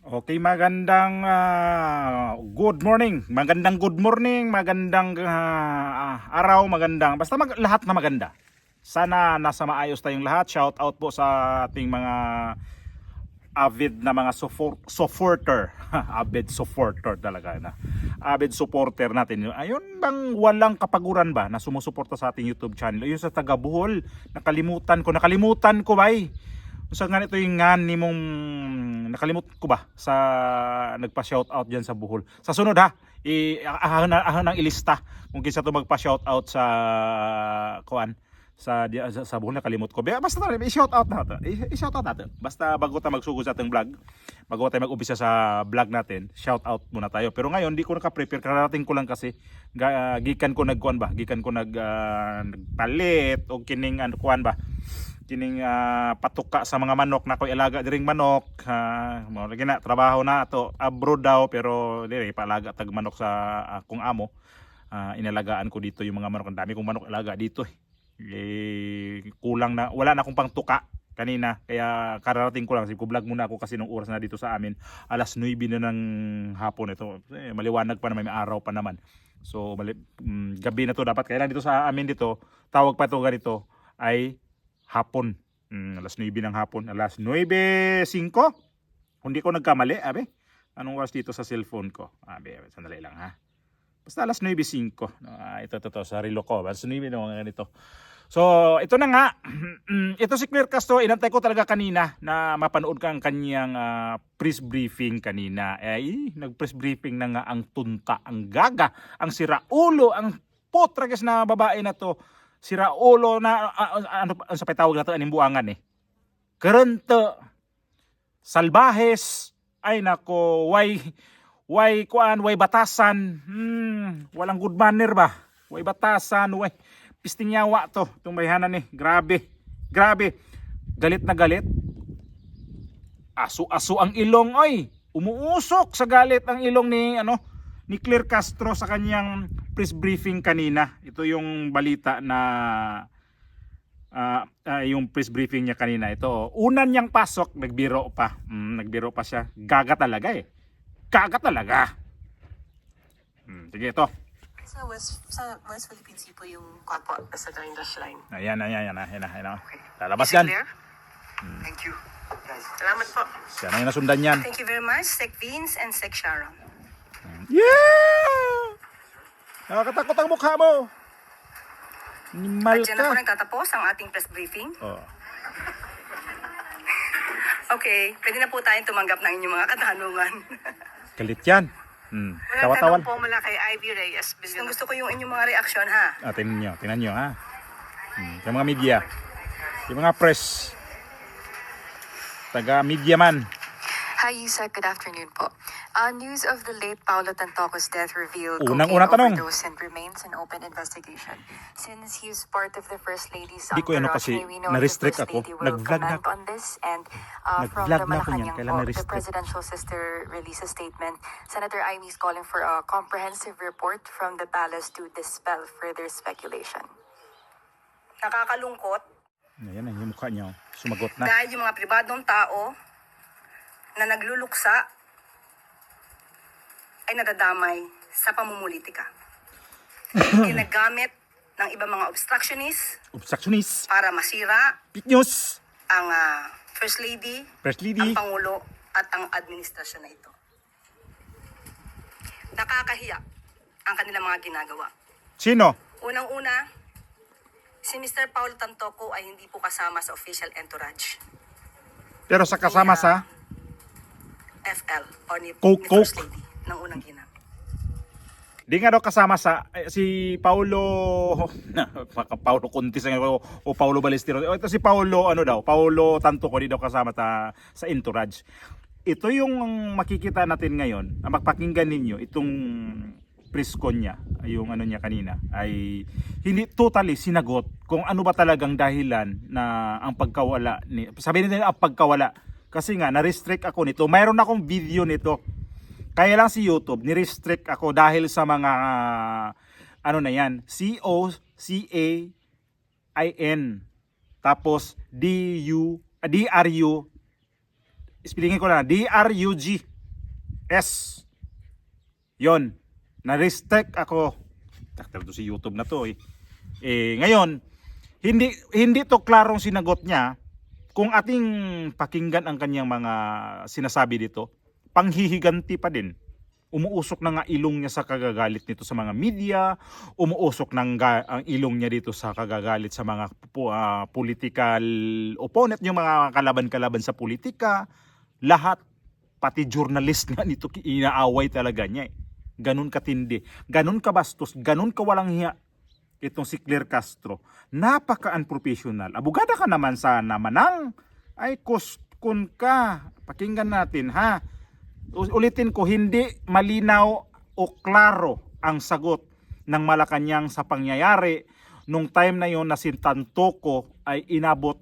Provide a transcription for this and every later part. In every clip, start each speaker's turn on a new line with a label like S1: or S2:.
S1: Okay, magandang good morning. Magandang araw, basta lahat na maganda. Sana nasa maayos tayong lahat. Shout out po sa ating mga avid na mga supporter. Avid supporter talaga na. Avid supporter natin. Ayun bang walang kapaguran ba na sumusuporta sa ating YouTube channel? Ayun sa taga Bohol, nakalimutan ko ba sa nga ito yung nga ni mong nakalimut ko ba sa nagpa-shoutout diyan sa Bohol. Sa sunod ha, ahon ng ilista kung kinsa to magpa-shoutout sa kuan sa Bohol, nakalimut ko. Basta i-shoutout na to. I-shoutout natin. Basta bago tayo magsugod sa ating vlog, bago tayo mag-umpisa sa vlog natin, shoutout muna tayo. Pero ngayon di ko naka-prepare, kararating ko lang kasi gikan ko nagpalit o kining kuan ba kining patuka sa mga manok na ko ilaga diring manok. Mao lagi na trabaho na ato abroad daw, pero diri paalaga tag manok sa akong amo. Inalagaan ko dito yung mga manok. Ang dami kong manok ilaga dito kulang na, wala na akong pangtuka kanina, kaya kararating ko lang. Sige, vlog muna ako kasi nung oras na dito sa amin alas 9 na ng hapon. Ito maliwanag pa naman, may araw pa naman, so gabi na to dapat. Kailan dito sa amin dito tawag pa to ganito ay hapon. Alas 9 ng hapon, alas 9:05. Hindi ko nagkamali, abe. Anong oras dito sa cellphone ko? Abe, sandali lang ha. Basta alas 9:05. Ito sa relo ko. Alas 9 na ganito. So, ito na nga. Ito si Claire Castro, inantay ko talaga kanina na mapanood ka ang kanyang press briefing kanina. Nag-press briefing na nga ang tunta, ang gaga, ang siraulo, ang potrages na babae na to. Siraulo na ano sa patawag nato aning buangan Kurente, salbahes, ay nako, way batasan. Walang good manner ba? Way batasan, way pisting yawa to, itong bayhanan grabe. Galit na galit. Aso ang ilong, oy. Umuusok sa galit ang ilong ni Claire Castro sa kanyang press briefing kanina. Ito yung balita na yung press briefing niya kanina. Ito, unan niyang pasok, nagbiro pa siya. Gaga talaga Gaga talaga. Sige, ito.
S2: Sa West Philippine Sea po yung Kwanpo sa Dash Line.
S1: Ayan.
S2: Okay.
S1: Lalabas
S2: Is it
S1: yan.
S2: clear?
S3: Thank you, guys.
S2: Salamat po.
S1: Siya na yung nasundan yan.
S2: Thank you very much, Sec Vince and Sec Sharon.
S1: Yeah! Nakakatakot ang mukha mo. Animal
S2: At dyan na po
S1: ka.
S2: nagtatapos ang ating press briefing.
S1: Oh.
S2: Okay, pwede na po tayong tumanggap ng inyong mga katanungan.
S1: Galit yan. Tawa-tawan.
S2: po mula kay Ivy Reyes. Gusto ko yung inyong mga reaksyon ha.
S1: Tingnan nyo ha. Yung mga media. Yung mga press. Taga media man.
S4: Hi, Yusek. Good afternoon po. News of the late Paulo Tantoco's death revealed
S1: Unang-unang tanong.
S4: overdose and remains an open investigation. Since he's part of the First Lady's
S1: Di ko kasi
S4: we know
S1: na-restrict
S4: the
S1: ako.
S4: First Lady will
S1: Nag-vlog na
S4: comment
S1: ako.
S4: on this. And from
S1: Nag-vlog
S4: the
S1: na ako niyan.
S4: Malacanang
S1: Kailan
S4: po, the
S1: na-restrict?
S4: presidential sister released a statement. Senator Amy is calling for a comprehensive report from the palace to dispel further speculation.
S2: Nakakalungkot
S1: Ayan yung mukha niya. Sumagot na.
S2: dahil yung mga pribadong tao na nagluluksa ay nadadamay sa pamumulitika. Ginagamit ng ibang mga obstructionists
S1: Obstructionist.
S2: para masira
S1: Fake news.
S2: ang First Lady,
S1: First
S2: ang
S1: Lady.
S2: Pangulo at ang administrasyon na ito. Nakakahiya ang kanilang mga ginagawa.
S1: Sino?
S2: Unang-una, si Mr. Paul Tantoco ay hindi po kasama sa official entourage.
S1: Pero sa kasama sa
S2: FL or ni
S1: Coke.
S2: First Lady ng unang ginang.
S1: di nga daw kasama sa si Paulo Paulo Contis o Paulo Balestero. Ito si Paulo Paulo Tantoco di daw kasama sa entourage. Ito yung makikita natin ngayon, magpakinggan ninyo itong press con niya, yung niya kanina ay hindi totally sinagot kung ano ba talagang dahilan na ang pagkawala sabihin nila ang pagkawala, kasi nga na-restrict ako nito. Mayroon akong video nito. Kaya lang si YouTube, ni-restrict ako dahil sa mga na yan, COCAIN tapos DRU, spellingin ko na, DRUG. Yes. Yon. Na-restrict ako. Taktal to si YouTube na to eh. Ngayon, hindi to klarong sinagot niya. Kung ating pakinggan ang kanyang mga sinasabi dito, panghihiganti pa din. Umuusok na nga ilong niya sa kagagalit nito sa mga media, umuusok ang ilong niya dito sa kagagalit sa mga political opponent, yung mga kalaban-kalaban sa politika, lahat, pati journalist nga nito inaaway talaga niya eh. Ganun katindi, ganun kabastos, ganun kawalang hiya itong si Claire Castro. Napaka-unprofessional. Abogada ka naman sana manang. Ay kuskun ka. Pakinggan natin ha. Ulitin ko, hindi malinaw o klaro ang sagot ng Malacanang sa pangyayari nung time na yon na si Tantoco ay inabot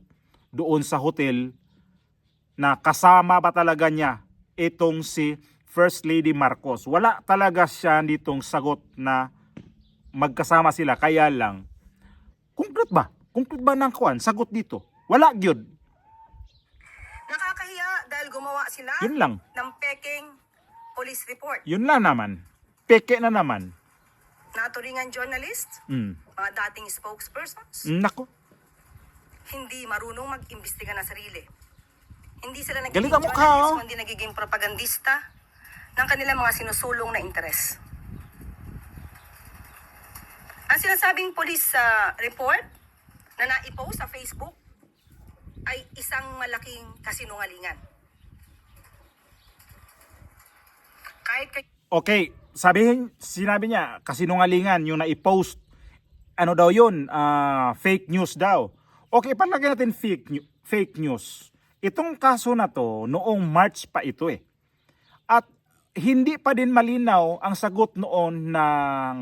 S1: doon sa hotel na kasama ba talaga niya itong si First Lady Marcos. Wala talaga siya ditong sagot na magkasama sila. Kaya lang, concrete ba? Concrete ba ng kuwan? Sagot dito. Wala gyud.
S2: Nakakahiya dahil gumawa sila
S1: Yun lang.
S2: ng peking police report.
S1: Yun lang naman. Peke na naman.
S2: Naturingan journalists, mga dating spokespersons,
S1: Nako.
S2: hindi marunong mag-imbestiga ng sarili. Hindi sila
S1: Galit
S2: nagiging
S1: ang mukha,
S2: journalist,
S1: oh.
S2: kundi nagiging propagandista ng kanilang mga sinusulong na interes. Ang sinasabing police report na naipost sa Facebook ay isang malaking kasinungalingan. Kahit
S1: Okay, sinabi niya, kasinungalingan yung na-post. Ano daw yun? Fake news daw. Okay, palagay natin fake news. Itong kaso na to, noong March pa ito eh. At hindi pa din malinaw ang sagot noon ng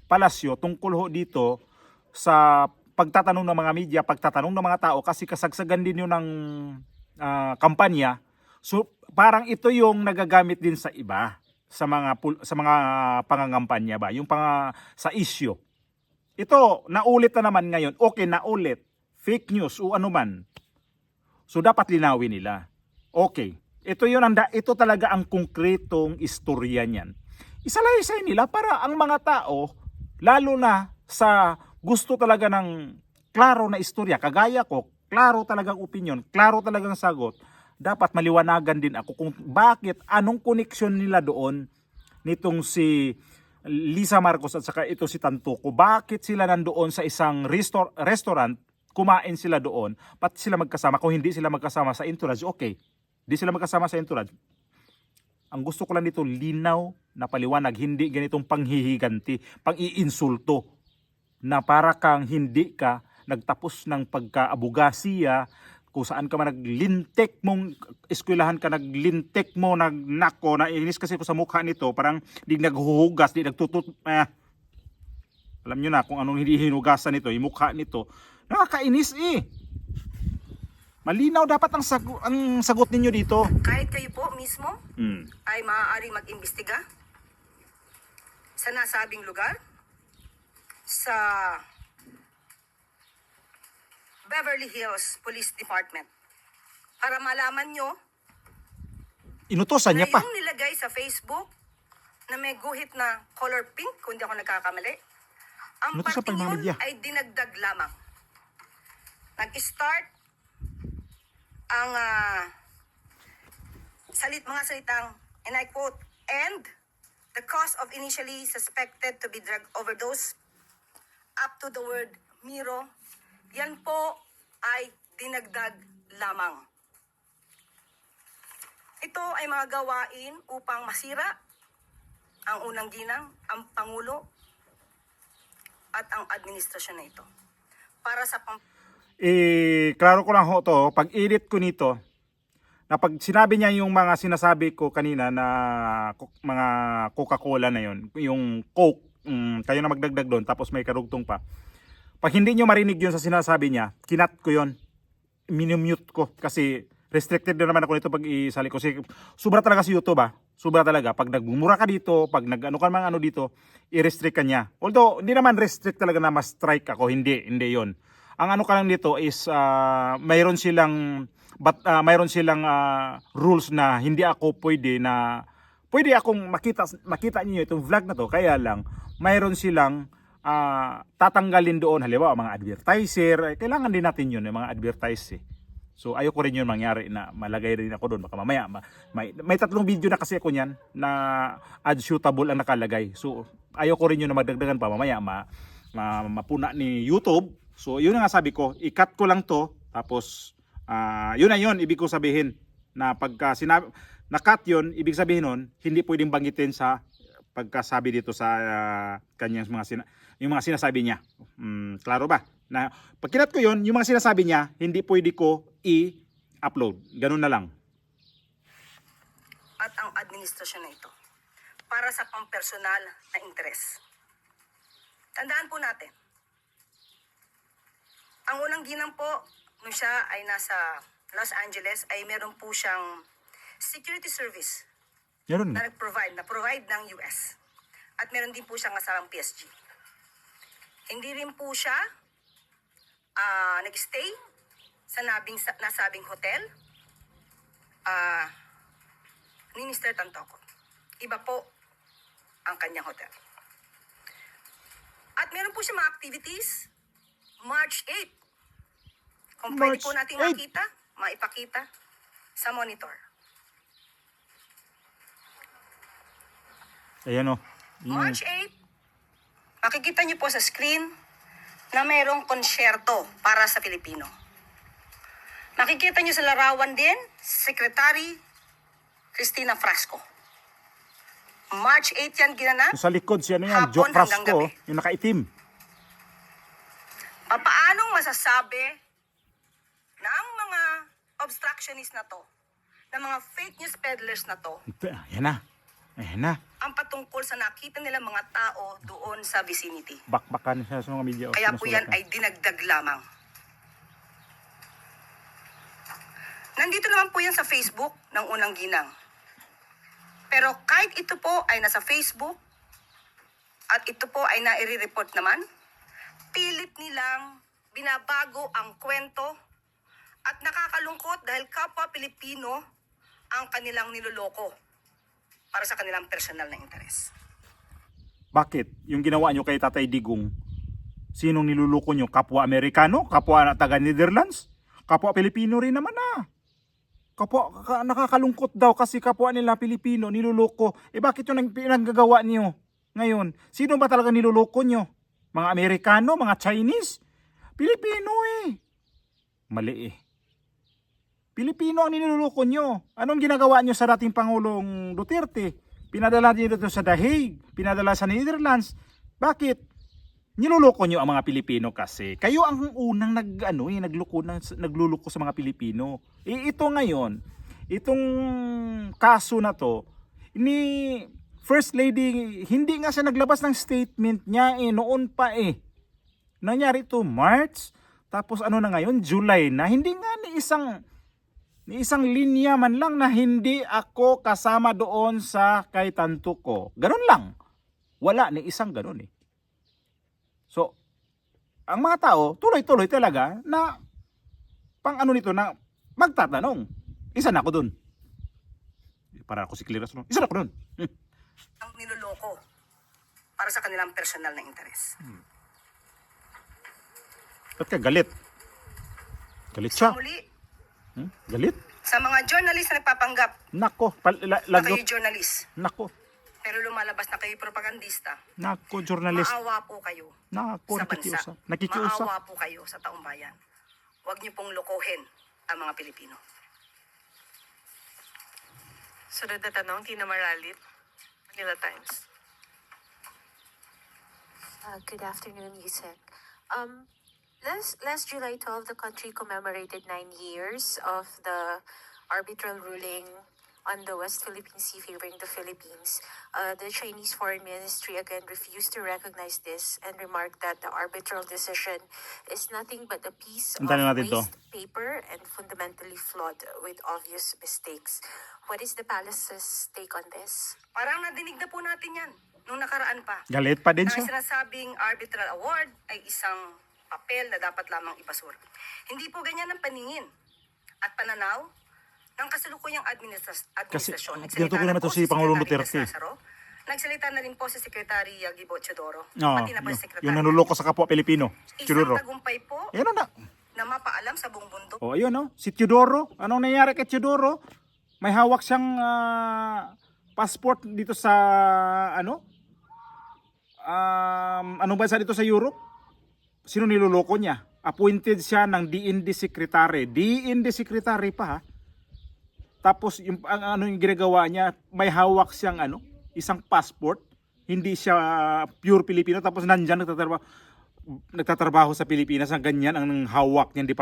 S1: palasyo tungkol ho dito sa pagtatanong ng mga media, pagtatanong ng mga tao kasi kasagsagan din yun ng kampanya. So parang ito yung nagagamit din sa iba sa mga pangangampanya ba, yung sa issue. Ito naulit na naman ngayon. Okay, naulit. Fake news o ano man. So dapat linawin nila. Okay. Ito talaga ang konkretong istorya niyan. Isalaysay nila para ang mga tao, lalo na sa gusto talaga ng klaro na istorya, kagaya ko, klaro talagang opinion, klaro talagang sagot, dapat maliwanagan din ako kung bakit, anong koneksyon nila doon nitong si Lisa Marcos at saka ito si Tantoco. Bakit sila nandoon sa isang restaurant, kumain sila doon, pati sila magkasama. Kung hindi sila magkasama sa entourage, okay. Hindi sila magkasama sa entourage. Ang gusto ko lang dito, linaw na paliwanag, hindi ganitong panghihiganti, pang-iinsulto, na para kang hindi ka nagtapos ng pagka-abogasiya, kung saan ka man naglintek mong, eskwelahan ka naglintek mo, nagnako, nainis kasi ko sa mukha nito, parang di naghuhugas, di nagtutut, alam nyo na kung anong hindi hinugasan nito, yung mukha nito, nakakainis eh. Malinaw dapat ang sagot ninyo dito.
S2: kahit kayo po mismo ay maaaring mag-imbestiga sa nasabing lugar, sa Beverly Hills Police Department, para malaman nyo
S1: Inutosan
S2: na
S1: niya pa.
S2: yung nilagay sa Facebook na may guhit na color pink, kung di ako nagkakamali, ang
S1: Inutosan pa
S2: parting
S1: yung mga
S2: yun
S1: media.
S2: ay dinagdag lamang. Nag-start ang mga salitang, and I quote, "and the cause of initially suspected to be drug overdose," up to the word Miro. Yan po ay dinagdag lamang. Ito ay mga gawain upang masira ang unang ginang, ang Pangulo, at ang administrasyon na ito. Para sa
S1: Klaro ko lang ho to, pag edit ko nito, na pag sinabi niya yung mga sinasabi ko kanina na mga Coca-Cola na yon, yung Coke, kayo na magdagdag doon, tapos may karugtong pa. Pag hindi nyo marinig yun sa sinasabi niya, kinat ko yun, minimute ko, kasi restricted na naman ako nito pag isali ko. Kasi sobra talaga sa YouTube sobra talaga. Pag nagmumura ka dito, pag nag-ano ka mga ano dito, i-restrict ka niya. Although, hindi naman restrict talaga na ma-strike ako, hindi yon. Ang ano ka lang dito is, mayroon silang rules na hindi ako pwede na pwede akong makita niyo itong vlog na to, kaya lang mayroon silang tatanggalin doon, halimbawa mga advertiser, kailangan din natin yun, yung mga advertise. So ayoko rin yun mangyari na malagay rin ako doon, baka mamaya may 3 video na kasi ako niyan na ad shootable ang nakalagay. So ayoko rin yun na magdagdagan pa mamaya mapuna ni YouTube. So yun nga sabi ko, i-cut ko lang to, tapos yun na yun, ibig ko sabihin na pagka na-cut yun, ibig sabihin nun, hindi pwedeng banggitin sa pagkasabi dito sa kanyang yung mga sinasabi niya. Klaro ba? Na pag kinat ko yun, yung mga sinasabi niya, hindi pwede ko i-upload. Ganun na lang.
S2: At ang administrasyon na ito para sa pampersonal na interes. Tandaan po natin, ang unang ginang po, nung siya ay nasa Los Angeles, ay meron po siyang security service
S1: Ganun
S2: na
S1: na.
S2: provide ng US. At meron din po siyang kasamang PSG. Hindi rin po siya nag-stay sa nasabing hotel ni Mr. Tantoco. Iba po ang kanyang hotel. At meron po siya mga activities March 8. Kung pwede
S1: March
S2: po natin
S1: 8.
S2: maipakita sa monitor.
S1: Ayan o.
S2: March 8, makikita niyo po sa screen na mayroong konsyerto para sa Pilipino. Makikita niyo sa larawan din, Secretary Cristina Frasco. March 8 yan ginanap.
S1: Sa likod siya ano yan,
S2: Hapon
S1: Joe
S2: hanggang
S1: Frasco,
S2: gabi.
S1: yung nakaitim.
S2: Paanong masasabi ng mga obstructionist na to, ng mga fake news peddlers na to,
S1: Ayan na. Ayan na.
S2: ang patungkol sa nakita nila mga tao doon sa vicinity?
S1: Bakbakan siya sa mga media.
S2: Kaya po yan
S1: sinusulat
S2: ay dinagdag lamang. Nandito naman po yan sa Facebook ng unang ginang. Pero kahit ito po ay nasa Facebook at ito po ay nai-report naman, pilit nilang binabago ang kwento at nakakalungkot dahil kapwa Pilipino ang kanilang niloloko para sa kanilang personal na interes.
S1: Bakit? Yung ginawa nyo kay Tatay Digong, sinong niluluko nyo? Kapwa Amerikano? Kapwa na taga Netherlands? Kapwa Pilipino rin naman ah. Nakakalungkot daw kasi kapwa nila Pilipino, niluluko. Bakit yung pinagagawa nyo ngayon? Sino ba talaga niluluko nyo? Mga Amerikano? Mga Chinese? Pilipino eh. Mali eh. Pilipino ang niluluko nyo. Anong ginagawa nyo sa dating Pangulong Duterte? Pinadala nyo dito sa The Hague, pinadala sa Netherlands. Bakit? Niluluko nyo ang mga Pilipino kasi. Kayo ang unang nagluluko sa mga Pilipino. Ito ngayon, itong kaso na to, ni First Lady, hindi nga siya naglabas ng statement niya noon pa eh. Nangyari ito March, tapos ano na ngayon, July na. Hindi nga ni isang linya man lang na hindi ako kasama doon sa kay Tantoco. Ganun lang. Wala ni isang ganun eh. So, ang mga tao, tuloy-tuloy talaga na pang ano nito na magtatanong. Isa na ako doon. Para ako si Clearas. Isa na ako doon.
S2: Ang niloloko para sa kanilang personal na interes.
S1: Ba't ka galit? Galit siya.
S2: Muli,
S1: Galit?
S2: sa mga journalist na nagpapanggap
S1: Nako.
S2: na
S1: Lagot.
S2: kayo journalist,
S1: Nako.
S2: pero lumalabas na kayo propagandista,
S1: Nako, journalist.
S2: maawa po kayo
S1: Nako,
S2: sa bansa.
S1: nakikiusap.
S2: Maawa po kayo sa taong bayan. Huwag niyo pong lokohin ang mga Pilipino.
S5: Sunod na tanong, Tina Maralit, Manila Times.
S6: Good afternoon, Yusek. Last July 12, the country commemorated 9 years of the arbitral ruling on the West Philippine Sea favoring the Philippines. The Chinese Foreign Ministry again refused to recognize this and remarked that the arbitral decision is nothing but a piece of
S1: Antayin natin to.
S6: waste paper and fundamentally flawed with obvious mistakes. What is the palace's take on this?
S2: Parang nadinig na po natin yan nung nakaraan pa.
S1: Galit pa din
S2: Na
S1: siya.
S2: sinasabing arbitral award ay isang papel na dapat lamang ibasura. Hindi po ganyan ang paningin at pananaw ng kasalukuyang administrasyon.
S1: Kasi tinutukoy naman ito si Pangulong Duterte.
S2: Nagsalita na rin po si Secretary Gibo Teodoro.
S1: Oo,
S2: Pati na po si Secretary.
S1: yung nanuloko sa kapwa Pilipino.
S2: Isang
S1: Teodoro.
S2: tagumpay po
S1: Ayan na.
S2: na mapaalam sa buong mundo.
S1: O ayun no, si Teodoro. Anong nangyari kay Teodoro? May hawak siyang passport dito sa ano ba sa dito sa Europe? Sino niloloko niya? Appointed siya ng DND Secretary. DND Secretary pa ha. Tapos yung ano yung ginagawa niya, may hawak siyang isang passport. Hindi siya pure Pilipino tapos nandiyan nagtatrabaho sa Pilipinas na ganyan ang hawak niyang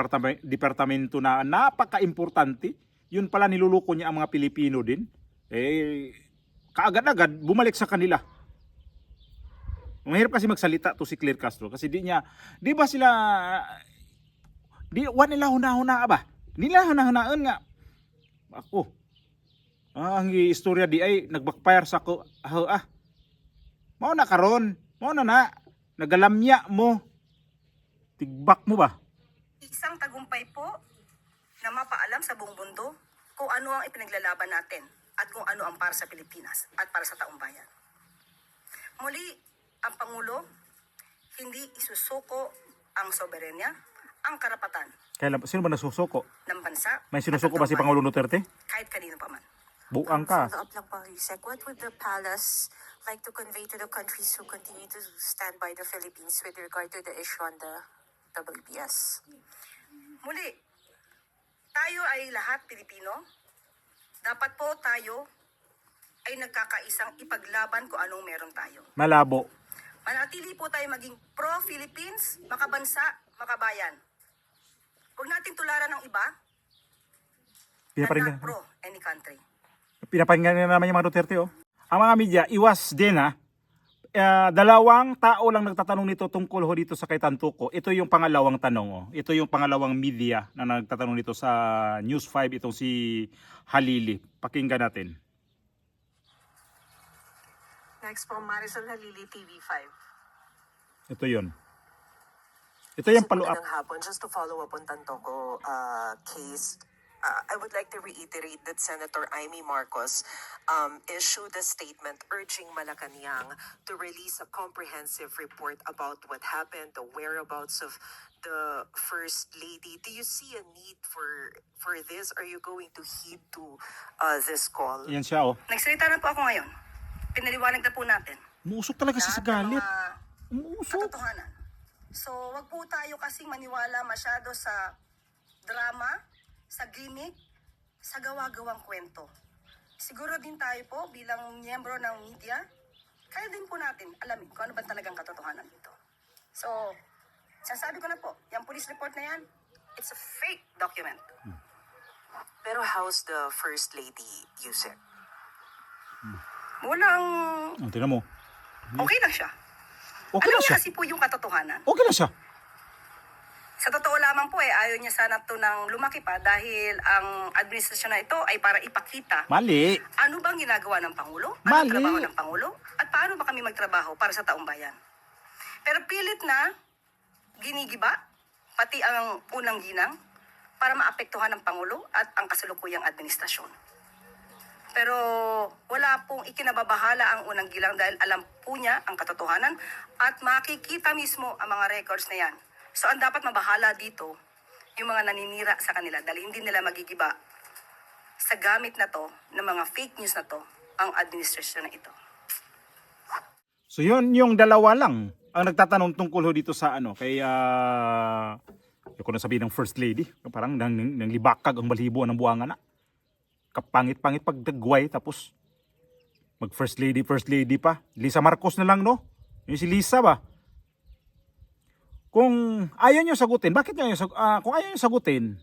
S1: departamento na napaka-importante. Yun pala niluloko niya ang mga Pilipino din. Kaagad-agad bumalik sa kanila. Mahirap kasi magsalita to si Claire Castro kasi di ba sila nila hunahuna ba? Nila hunahunaan nga. Ako. Ang istorya di ay nagbackfire sa ko. Mao na karon. Mao na. Nagalamya mo. Tigbak mo ba?
S2: Isang tagumpay po na mapaalam sa buong mundo kung ano ang ipinaglalaban natin at kung ano ang para sa Pilipinas at para sa taong bayan. Muli, ang Pangulo hindi isusuko ang soberenya, ang karapatan
S1: Sino ba nasusuko?
S2: ng bansa.
S1: May sinusuko
S2: at
S1: ba si
S2: ng bayan,
S1: Pangulong Duterte?
S2: kahit kanino pa man.
S1: Buang ka.
S6: Follow up lang po, Yusek. What would the palace like to convey to the countries who continue to stand by the Philippines with regard to the issue on the WPS?
S2: Muli, tayo ay lahat Pilipino. Dapat po tayo ay nagkakaisang ipaglaban kung anong meron tayo.
S1: Malabo.
S2: Manatili po tayo maging pro-Philippines, makabansa, makabayan. Huwag natin tularan ng iba na
S1: Pinaparinggan.
S2: not pro any country.
S1: Pinaparinggan na naman yung mga Duterte oh. Ang mga media, iwas din ha. Dalawang tao lang nagtatanong nito tungkol ho dito sa kay Tantuco. Ito yung pangalawang tanong oh. Ito yung pangalawang media na nagtatanong nito sa News 5 itong si Halili. Pakinggan natin.
S5: Next po, Marisol Halili, TV5.
S1: Ito yun. Ito yung follow up.
S7: Magandang hapon. Just to follow up on Tantoco case, I would like to reiterate that Senator Amy Marcos issued a statement urging Malacanang to release a comprehensive report about what happened, the whereabouts of the First Lady. Do you see a need for this? Are you going to heed to this call?
S1: Yan siya oh.
S2: Nagsalita na po ako ngayon. Pinaliwanag na po natin.
S1: Umuusok talaga siya sa
S2: lahat ng
S1: galit.
S2: mga
S1: Umuusok.
S2: katotohanan. So, wag po tayo kasing maniwala masyado sa drama, sa gimmick, sa gawa-gawang kwento. Siguro din tayo po bilang miyembro ng media, kaya din po natin alamin kung ano ba talagang katotohanan dito. So, sasabi ko na po, yung police report na yan, it's a fake document.
S7: Pero how's the First Lady, Yusek?
S2: Walang,
S1: Tingnan mo.
S2: okay lang siya.
S1: Okay
S2: Alam
S1: lang
S2: niya
S1: siya.
S2: kasi po yung katotohanan.
S1: Okay lang siya.
S2: Sa totoo lamang po ayaw niya sana to nang lumaki pa dahil ang administrasyon na ito ay para ipakita
S1: Mali.
S2: ano bang ginagawa ng Pangulo,
S1: Mali.
S2: anong trabaho ng Pangulo, at paano ba kami magtrabaho para sa taong bayan. Pero pilit na ginigiba, pati ang unang ginang, para maapektuhan ng Pangulo at ang kasalukuyang administrasyon. Pero wala pong ikinababahala ang unang gilang dahil alam po niya ang katotohanan at makikita mismo ang mga records na yan. So ang dapat mabahala dito, yung mga naninira sa kanila dahil hindi nila magigiba sa gamit na to, ng mga fake news na to, ang administrasyon na ito.
S1: So yun yung dalawa lang ang nagtatanong tungkol ho dito sa kay ko na sabihin ng First Lady, parang nang libakag ang balibo ng buwangan na. Kapangit-pangit pagdagway tapos mag First Lady pa. Lisa Marcos na lang no? Yung si Lisa ba? Kung ayaw nyo sagutin, bakit nyo kung ayaw nyo sagutin,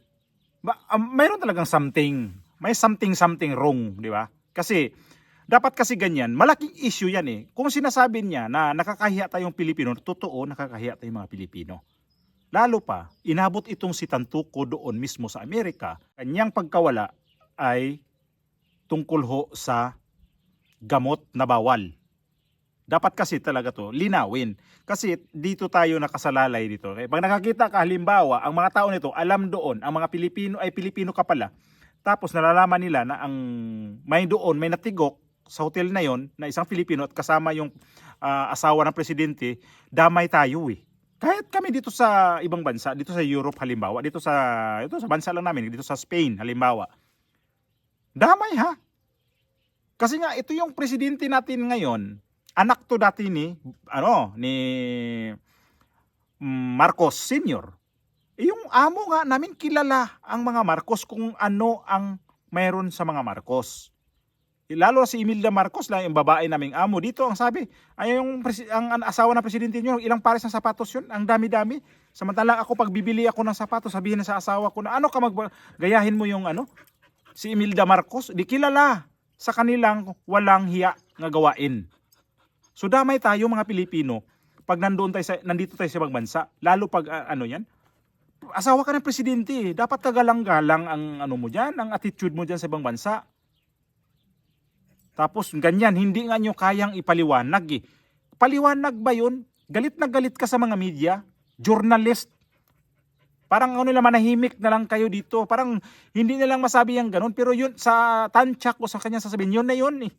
S1: mayroon talagang something, may something wrong, di ba? Kasi, dapat kasi ganyan, malaking issue yan eh. Kung sinasabi niya na nakakahiya tayong Pilipino, totoo nakakahiya tayong mga Pilipino. Lalo pa, inabot itong si Tantuco doon mismo sa Amerika, kanyang pagkawala ay tungkol ho sa gamot na bawal. Dapat kasi talaga to linawin. Kasi dito tayo nakasalalay dito. Okay? Pag nakakita ka halimbawa, ang mga tao nito alam doon, ang mga Pilipino ay Pilipino ka pala, Tapos nalalaman nila na ang may natigok sa hotel na yon na isang Filipino at kasama yung asawa ng presidente, damay tayo eh. Kahit kami dito sa ibang bansa, dito sa Europe halimbawa, ito sa bansa lang namin, dito sa Spain halimbawa. Damay ha. Kasi nga ito yung presidente natin ngayon, anak to dati ni Marcos Sr. Yung amo nga namin kilala ang mga Marcos kung ano ang mayroon sa mga Marcos. Lalo si Imelda Marcos lang yung babae naming amo. Dito ang sabi, ay ang asawa ng presidente niyo, ilang pares ng sapatos yun, ang dami-dami. Samantala ako pag bibili ako ng sapatos, sabihin na sa asawa ko na ano ka gayahin mo yung si Imelda Marcos, di kilala sa kanilang walang hiya nga gawain. So damay tayo mga Pilipino pag nandito tayo sa ibang bansa, lalo pag yan. Asawa ka ng presidente, dapat kagalang-galang ang mo diyan, ang attitude mo diyan sa ibang bansa. Tapos ganyan, hindi nga nyo kayang ipaliwanag eh. Paliwanag ba yun? Galit na galit ka sa mga media, journalist. Parang manahimik na lang kayo dito. Parang hindi na lang masabi yung ganun. Pero yun, sa tantyak o sa kanya sasabihin, yun na yun eh.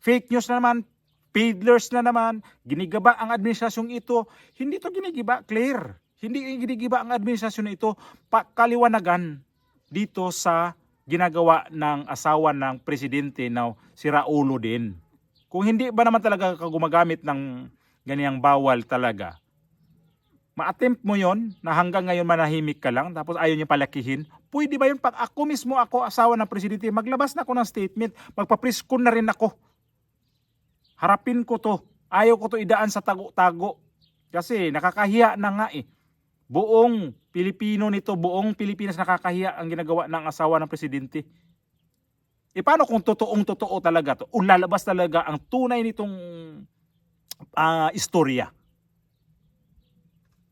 S1: Fake news na naman, peddlers na naman, ginigaba ang administrasyong ito. Hindi to ginigiba, clear. Hindi ginigiba ang administrasyon ito, kaliwanagan dito sa ginagawa ng asawa ng presidente na si Raulo din. Kung hindi ba naman talaga gumagamit ng ganyang bawal talaga, ma-attempt mo yon na hanggang ngayon manahimik ka lang tapos ayaw niya palakihin, pwede ba yun pag ako mismo, asawa ng presidente, maglabas na ako ng statement, magpapriskon na rin ako. Harapin ko to. Ayaw ko to idaan sa tago-tago. Kasi nakakahiya na nga eh. Buong Pilipino nito, buong Pilipinas nakakahiya ang ginagawa ng asawa ng presidente. E paano kung totoong-totoo talaga to? O lalabas talaga ang tunay nitong istorya.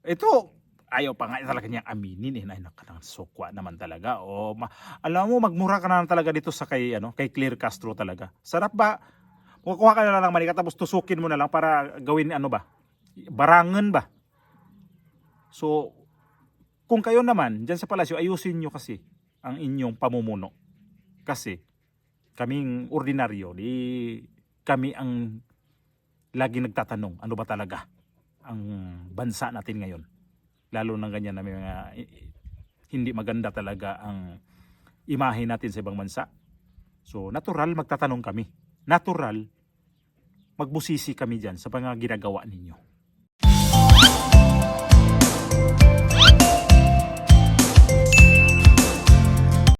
S1: Ito, ayaw pa nga talaga niyang aminin eh. Ay, sukwa naman talaga. Alam mo, magmura ka na talaga dito sa kay Claire Castro talaga. Sarap ba? Kukuha ka na lang manika tapos tusukin mo na lang para gawin barangan ba? So, kung kayo naman dyan sa palasyo, ayusin nyo kasi ang inyong pamumuno. Kasi kaming ordinaryo, kami ang lagi nagtatanong, ano ba talaga ang bansa natin ngayon? Lalo na ganyan na may mga hindi maganda talaga ang imahe natin sa ibang bansa. So, natural magtatanong kami. Natural, magbusisi kami dyan sa mga ginagawa ninyo.